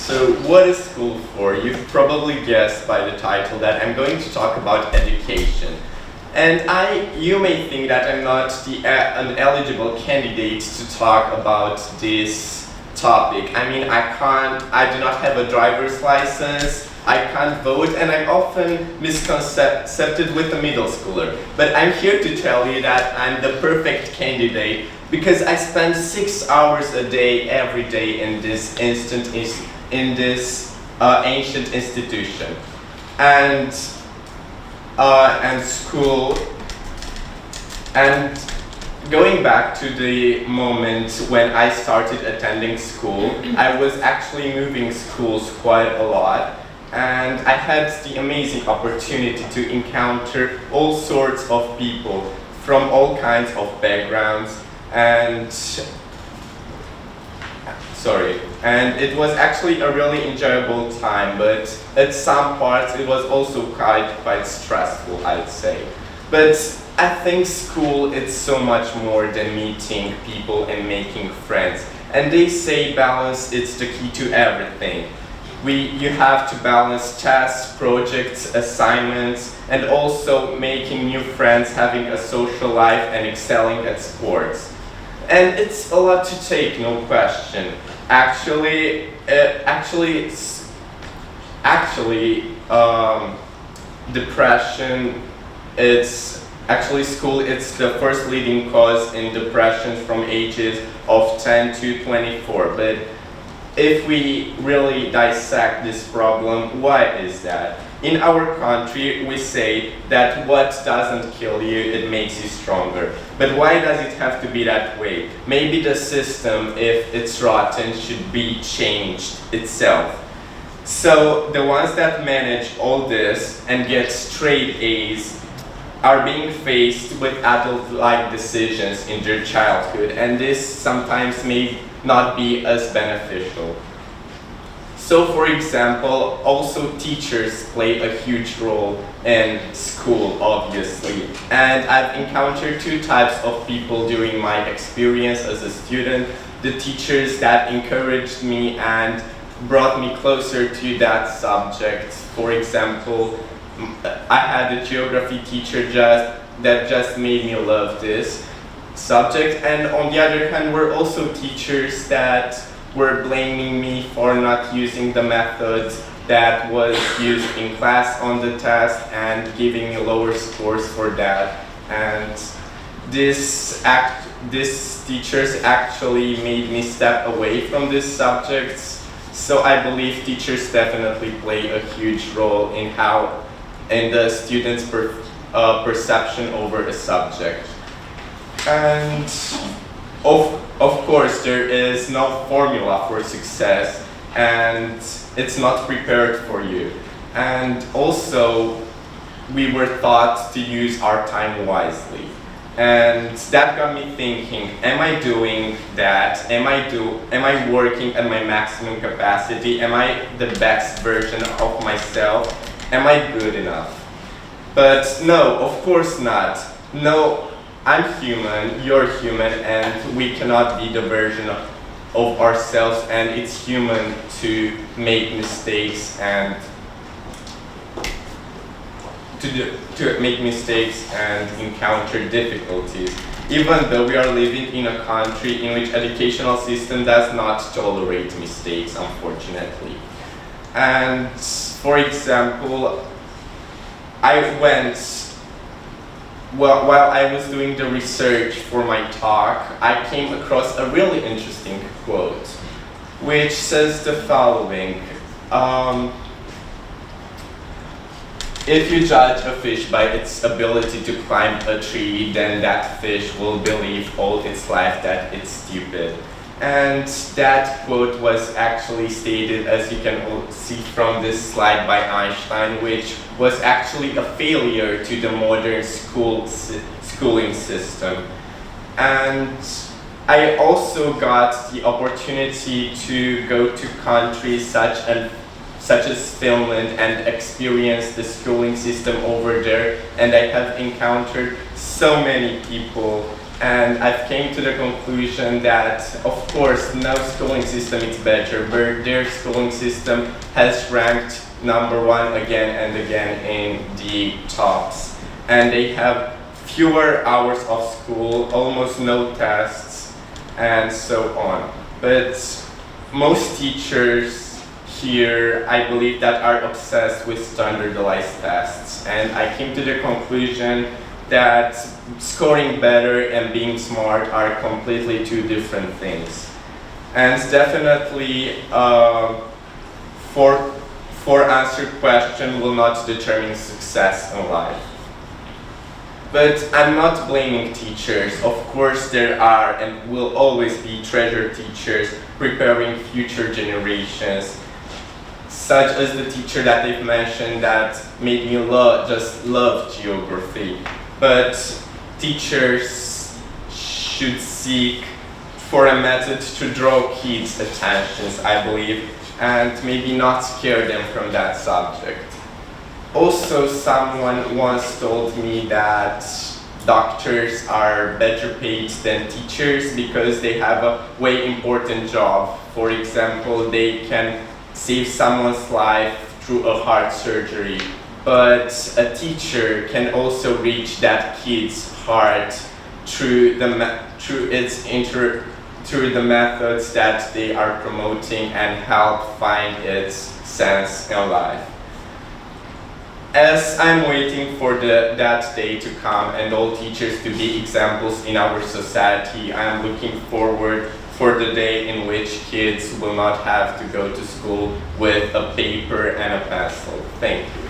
So what is school for? You've probably guessed by the title that I'm going to talk about education. And you may think that I'm not an eligible candidate to talk about this topic. I mean, I do not have a driver's license, I can't vote, and I'm often misconcepted with a middle schooler. But I'm here to tell you that I'm the perfect candidate because I spend 6 hours a day, every day in this ancient institution. And school, and going back to the moment when I started attending school, I was actually moving schools quite a lot, and I had the amazing opportunity to encounter all sorts of people from all kinds of backgrounds, and it was actually a really enjoyable time, but at some parts it was also quite stressful, I'd say. But I think school is so much more than meeting people and making friends. And they say balance is the key to everything. You have to balance tasks, projects, assignments, and also making new friends, having a social life, and excelling at sports. And it's a lot to take, no question. Depression, school, it's the first leading cause in depression from ages of 10 to 24. But if we really dissect this problem, why is that? In our country, we say that what doesn't kill you, it makes you stronger. But why does it have to be that way? Maybe the system, if it's rotten, should be changed itself. So the ones that manage all this and get straight A's are being faced with adult-like decisions in their childhood, and this sometimes may not be as beneficial. So for example, also teachers play a huge role in school, obviously. And I've encountered two types of people during my experience as a student. The teachers that encouraged me and brought me closer to that subject. For example, I had a geography teacher that just made me love this subject. And on the other hand, were also teachers that were blaming me for not using the methods that was used in class on the test and giving me lower scores for that. And these teachers actually made me step away from these subjects. So I believe teachers definitely play a huge role in the students' perception over a subject. And of course, there is no formula for success, and it's not prepared for you. And also, we were taught to use our time wisely. And that got me thinking, am I doing that? Am I working at my maximum capacity? Am I the best version of myself? Am I good enough? But no, of course not. No, I'm human, you're human, and we cannot be the version of ourselves, and it's human to make mistakes and to make mistakes and encounter difficulties, even though we are living in a country in which educational system does not tolerate mistakes, unfortunately. And for example, while I was doing the research for my talk, I came across a really interesting quote, which says the following. If you judge a fish by its ability to climb a tree, then that fish will believe all its life that it's stupid. And that quote was actually stated, as you can see from this slide, by Einstein, which was actually a failure to the modern schooling system. And I also got the opportunity to go to countries such as Finland and experience the schooling system over there, and I have encountered so many people And I've came to the conclusion that, of course, no schooling system is better, but their schooling system has ranked #1 again and again in the tops. And they have fewer hours of school, almost no tests, and so on. But most teachers here, I believe, that are obsessed with standardized tests. And I came to the conclusion that scoring better and being smart are completely two different things. And definitely, for answer question will not determine success in life. But I'm not blaming teachers. Of course there are and will always be treasure teachers preparing future generations, such as the teacher that they've mentioned that made me just love geography. But teachers should seek for a method to draw kids' attentions, I believe, and maybe not scare them from that subject. Also, someone once told me that doctors are better paid than teachers because they have a way important job. For example, they can save someone's life through a heart surgery. But a teacher can also reach that kid's heart through the methods that they are promoting and help find its sense in life. As I'm waiting for that day to come and all teachers to be examples in our society, I'm looking forward for the day in which kids will not have to go to school with a paper and a pencil. Thank you.